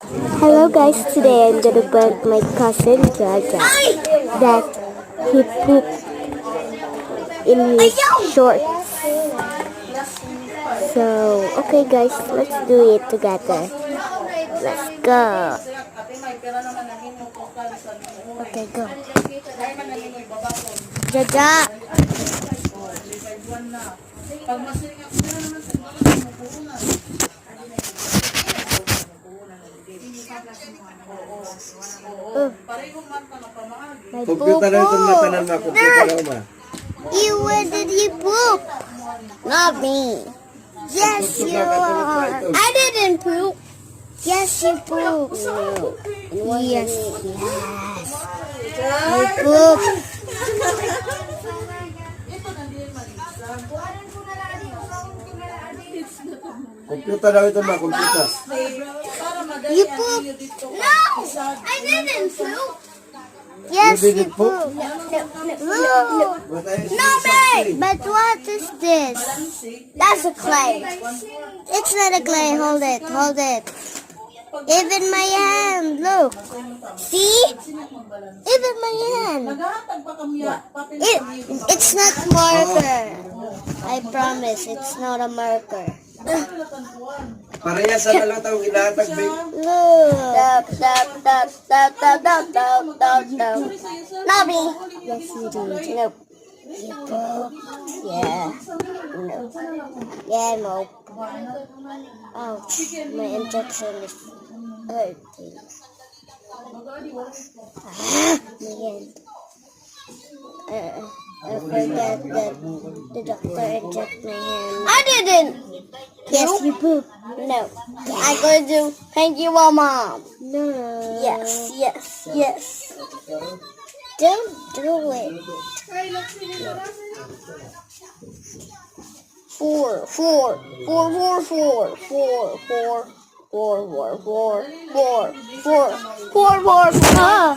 Hello guys, today I'm gonna prank my cousin Jaja that he pooped in his shorts. So, okay guys, let's do it together. Let's go. Okay, go. Jaja! My Computer na itong matanan na. Computer na uma. Where did you poop? Not me. Yes, you are. I didn't poop. Yes, you poop. No. Yes, yes. You poop. Computer na ito ma. Computer. You poop. No, I didn't poop. Yes, You you didn't poop? poop. No. No, babe. But what is this? That's a clay. It's not a clay. Hold it. Hold it. Even my hand. Look. See? Even my hand. It's not marker. I promise. It's not a marker. Parehas na lang taong inaatag ba? Look. Tap, tap, tap, tap, tap, tap, tap, tap, tap. Nobby. Yes, you do. Nope. You poop. Yeah. No. Yeah, nope. Ouch. My injection is hurting. My hand. I forgot that the doctor injected my hand. I didn't. Yes, you poop. No. I'm going to thank you, Mom. No. Yes, yes, yes. Don't do it. Four, four, four, four, four, four, four, four, four, four, four, four, four, four, four.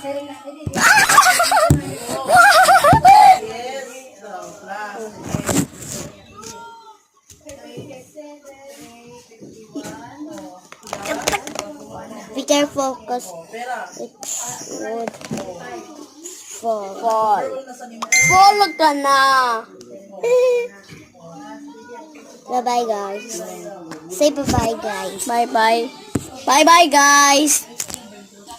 Be careful, cause it would fall. Fall ka na. Bye bye guys. Say bye bye guys. Bye bye. Bye bye guys.